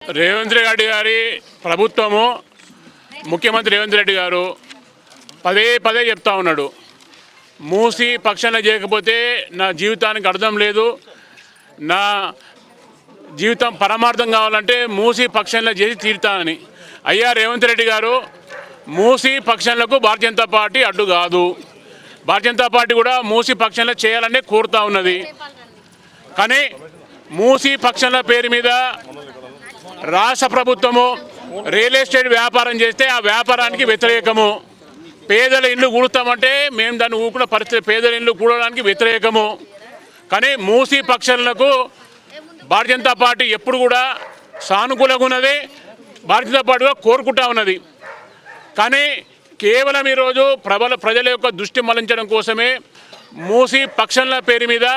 రేవంత్ రెడ్డి గారి ప్రభుత్వము ముఖ్యమంత్రి రేవంత్ రెడ్డి గారు పదే పదే చెప్తా ఉన్నాడు, మూసి పక్షాన చేయకపోతే నా జీవితానికి అర్థం లేదు, నా జీవితం పరమార్థం కావాలంటే మూసి పక్షంలో చేసి తీరుతానని. అయ్యా రేవంత్ రెడ్డి గారు, మూసి పక్షంలకు భారతీయ జనతా పార్టీ అడ్డు కాదు. భారతీయ జనతా పార్టీ కూడా మూసి పక్షంలో చేయాలని కోరుతూ ఉన్నది. కానీ మూసి పక్షంల పేరు మీద రాష్ట్ర ప్రభుత్వము రియల్ ఎస్టేట్ వ్యాపారం చేస్తే ఆ వ్యాపారానికి వ్యతిరేకము. పేదల ఇల్లు కూడుతామంటే మేము దాన్ని ఊకున్న పరిస్థితి, పేదల ఇల్లు కూడడానికి వ్యతిరేకము. కానీ మూసి పక్షాలకు భారతీయ జనతా పార్టీ ఎప్పుడు కూడా సానుకూలంగా ఉన్నది, భారతీయ జనతా పార్టీ కోరుకుంటా ఉన్నది. కానీ కేవలం ఈరోజు ప్రజల యొక్క దృష్టి మళ్లించడం కోసమే మూసి పక్షంల పేరు మీద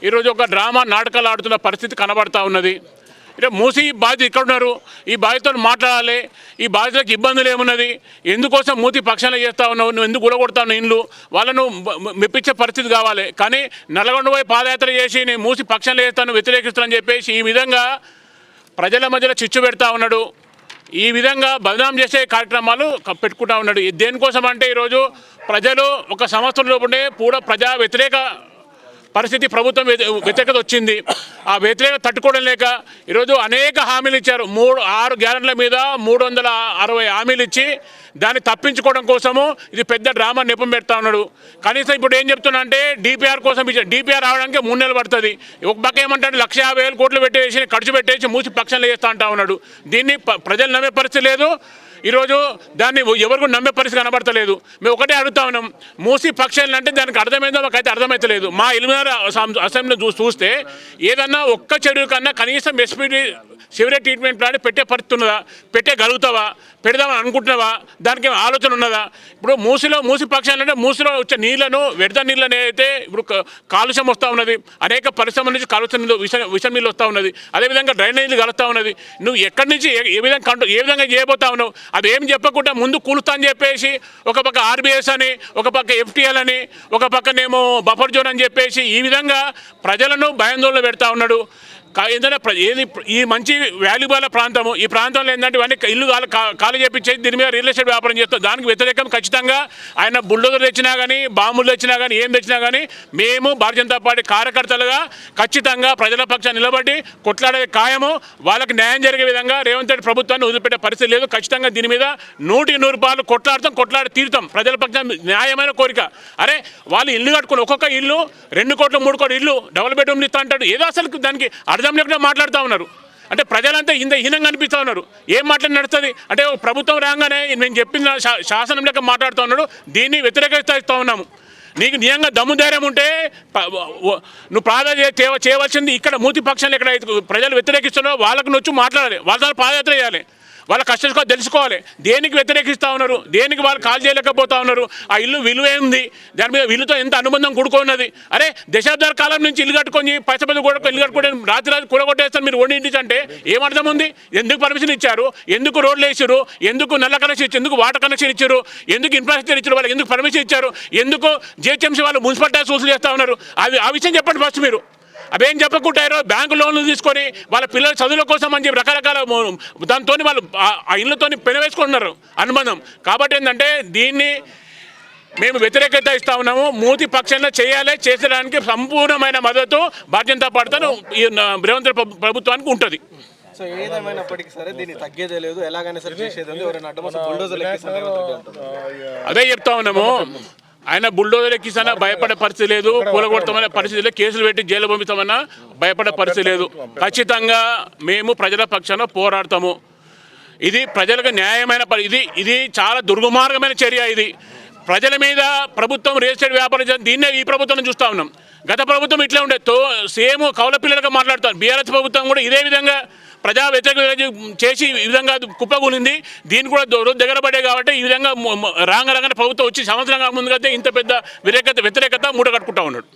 ఈరోజు ఒక డ్రామా నాటకాలు ఆడుతున్న పరిస్థితి కనబడతా ఉన్నది. మూసి బాధ్యత ఇక్కడ ఉన్నారు, ఈ బాధ్యతలు మాట్లాడాలి, ఈ బాధ్యతలకు ఇబ్బందులు ఏమున్నది, ఎందుకోసం మూసి పక్షాలు చేస్తూ ఉన్నావు, నువ్వు ఎందుకు గుడగొడతావు ఇండ్లు, వాళ్ళను మెప్పించే పరిస్థితి కావాలి. కానీ నల్గొండ పోయి పాదయాత్ర చేసి నేను మూసి పక్షాలు చేస్తాను, వ్యతిరేకిస్తానని చెప్పేసి ఈ విధంగా ప్రజల మధ్యలో చిచ్చు పెడతా ఉన్నాడు. ఈ విధంగా బదనాం చేసే కార్యక్రమాలు పెట్టుకుంటా ఉన్నాడు. దేనికోసం అంటే ఈరోజు ప్రజలు ఒక సంవత్సరం లోపలే పూర్వ ప్రజా వ్యతిరేక పరిస్థితి, ప్రభుత్వం వ్యతిరేకత వచ్చింది. ఆ వ్యతిరేకత తట్టుకోవడం లేక ఈరోజు అనేక హామీలు ఇచ్చారు. 6 గ్యారెంటీల మీద 360 హామీలు ఇచ్చి దాన్ని తప్పించుకోవడం కోసము ఇది పెద్ద డ్రామా నెపం పెడతా ఉన్నాడు. కనీసం ఇప్పుడు ఏం చెప్తున్నా అంటే డిపిఆర్ కోసం ఇచ్చారు, డిపిఆర్ రావడానికి 3 నెలలు పడుతుంది. ఒక పక్క ఏమంటాడు 1,50,000 కోట్లు పెట్టేసి ఖర్చు పెట్టేసి మూసి పక్షంలో చేస్తా అంటా ఉన్నాడు. దీన్ని ప్రజలు నమ్మే పరిస్థితి లేదు. ఈరోజు దాన్ని ఎవరికి నమ్మే పరిస్థితి కనబడతలేదు. మేము ఒకటే అడుగుతా ఉన్నాం, మూసి పక్షాలు అంటే దానికి అర్థమైందో మాకైతే అర్థమవుతలేదు. మా ఎలిమినార్ అసెంబ్లీలో చూస్తే ఏదన్నా ఒక్క చెరువు కన్నా కనీసం ఎస్పీడీ సివరేజ్ ట్రీట్మెంట్ ప్లాంట్ పెట్టే పరిస్థితి ఉన్నదా, పెట్టగలుగుతావా, పెడదామని అనుకుంటున్నావా, దానికి ఆలోచన ఉన్నదా? ఇప్పుడు మూసి పక్షాలు అంటే మూసిలో వచ్చే నీళ్లను, వ్యర్థ నీళ్ళని అయితే ఇప్పుడు కాలుష్యం వస్తూ ఉన్నది, అనేక పరిశ్రమల నుంచి కాలుష్యం విషం నీళ్ళు వస్తూ ఉన్నది, అదేవిధంగా డ్రైనేజీలు కలుస్తూ ఉన్నది. నువ్వు ఎక్కడి నుంచి ఏ విధంగా చేయబోతా ఉన్నావు? అదేం చెప్పకుండా ముందు కూలుస్తా అని చెప్పేసి ఒక పక్క ఆర్బీఎస్ అని, ఒక పక్క ఎఫ్టీఎల్ అని, ఒక పక్కనేమో బఫర్ జోన్ అని చెప్పేసి ఈ విధంగా ప్రజలను భయాందోళన పెడతా ఉన్నాడు. ఏంటంటే ఈ మంచి వాల్యుబుల్ ప్రాంతము, ఈ ప్రాంతంలో ఏంటంటే ఇవన్నీ ఇల్లు ఖాళీ చేపించేసి దీని మీద రియల్ ఎస్టేట్ వ్యాపారం చేస్తాం. దానికి వ్యతిరేకం ఖచ్చితంగా ఆయన బుల్డోజర్ తెచ్చినా కానీ, బాంబులు తెచ్చినా కానీ, ఏం తెచ్చినా కానీ మేము భారతీయ జనతా పార్టీ కార్యకర్తలుగా ఖచ్చితంగా ప్రజల పక్షాన్ని నిలబడి కొట్లాడే ఖాయము. వాళ్ళకి న్యాయం జరిగే విధంగా రేవంత్ రెడ్డి ప్రభుత్వాన్ని వదిలిపెట్టే పరిస్థితి లేదు. ఖచ్చితంగా దీని మీద 100% కొట్లాడి తీరుతాం. ప్రజల పక్షాన్ని న్యాయమైన కోరిక. అరే వాళ్ళు ఇల్లు కట్టుకుని ఒక్కొక్క ఇల్లు 2 కోట్లు 3 కోట్ల ఇల్లు డబుల్ బెడ్రూమ్లు ఇస్తా అంటాడు. ఏదో అసలు దానికి అర్థం లేకుండా మాట్లాడుతూ ఉన్నారు. అంటే ప్రజలంతా హీనంగా అనిపిస్తూ ఉన్నారు. ఏం మాట్లాడి నడుస్తుంది అంటే ప్రభుత్వం రాగానే నేను చెప్పిన శాసనం లెక్క మాట్లాడుతూ ఉన్నాడు. దీన్ని వ్యతిరేకిస్తూ ఉన్నాము. నీకు నిజంగా దమ్ము ధైర్యం ఉంటే నువ్వు ప్రాధాన్యత చేయవలసింది ఇక్కడ మూతి పక్షాలు ఎక్కడ ప్రజలు వ్యతిరేకిస్తున్నారో వాళ్ళకు నొచ్చి మాట్లాడాలి, వాళ్ళ ద్వారా పాదయాత్ర చేయాలి, వాళ్ళ కష్టం తెలుసుకోవాలి. దేనికి వ్యతిరేకిస్తూ ఉన్నారు, దేనికి వాళ్ళు కాల్ చేయలేకపోతా ఉన్నారు, ఆ ఇల్లు విలువ ఉంది, దాని మీద విలువతో ఎంత అనుబంధం కూడుకున్నది. అరే దశాబ్దాల కాలం నుంచి ఇల్లు కట్టుకొని పైసలు కూడా ఇల్లు కట్టుకొని రాత్రి కూడగొట్టేస్తారు మీరు ఓడించి అంటే ఏమర్థం ఉంది? ఎందుకు పర్మిషన్ ఇచ్చారు, ఎందుకు రోడ్లు వేసారు, ఎందుకు నల్ల కనెక్షన్ ఇచ్చారు, ఎందుకు వాటర్ కనెక్షన్ ఇచ్చారు, ఎందుకు ఇన్ఫ్రాస్ట్రక్చర్ ఇచ్చారు, వాళ్ళకి ఎందుకు పర్మిషన్ ఇచ్చారు, ఎందుకు జిహెచ్ఎంసీ వాళ్ళు మున్సిపల్ ట్యాక్స్ వసూలు చేస్తూ ఉన్నారు? ఆ విషయం చెప్పండి ఫస్ట్ మీరు. అవేం చెప్పకుంటారో బ్యాంకు లోన్లు తీసుకొని వాళ్ళ పిల్లల చదువుల కోసం అని చెప్పి రకరకాల దాంతో వాళ్ళు ఆ ఇళ్ళతో పెనవేసుకుంటున్నారు అనుబంధం. కాబట్టి ఏంటంటే దీన్ని మేము వ్యతిరేకత ఇస్తా ఉన్నాము. మూతి పక్షంలో చేసేదానికి సంపూర్ణమైన మద్దతు భారతీయ జనతా పార్టీతో ఈ రేవంత్ ప్రభుత్వానికి ఉంటుంది. సో ఏదేమైనప్పటికీ సరే దీన్ని తగ్గేదే లేదు, ఎలాగైనా సరే చేసేది ఉంది. ఎవరైనా అడ్డమొస్తే బుల్డోజర్ అదే చెప్తా ఉన్నాము. ఆయన బుల్డోజర్ ఎక్కిస్తానా భయపడే పరిస్థితి లేదు, కూలగొడతామనే పరిస్థితి లేదు, కేసులు పెట్టి జైలు పంపిస్తామన్నా భయపడే పరిస్థితి లేదు. ఖచ్చితంగా మేము ప్రజల పక్షాన పోరాడతాము. ఇది ప్రజలకు న్యాయమైన ఇది చాలా దుర్మార్గమైన చర్య. ఇది ప్రజల మీద ప్రభుత్వం రియల్ ఎస్టేట్ వ్యాపారం దీన్నే ఈ ప్రభుత్వం చూస్తూ ఉన్నాం. గత ప్రభుత్వం ఇట్లా ఉండే సేమ్ కౌల పిల్లలుగా మాట్లాడుతారు. బీఆర్ఎస్ ప్రభుత్వం కూడా ఇదే విధంగా ప్రజా వ్యతిరేక చేసి ఈ విధంగా కుప్పగూలింది. దీన్ని కూడా దగ్గర పడే కాబట్టి ఈ విధంగా రాగానే ప్రభుత్వం వచ్చి సంవత్సరం ముందుగా ఇంత పెద్ద వ్యతిరేకత మూట కట్టుకుంటా ఉన్నాడు.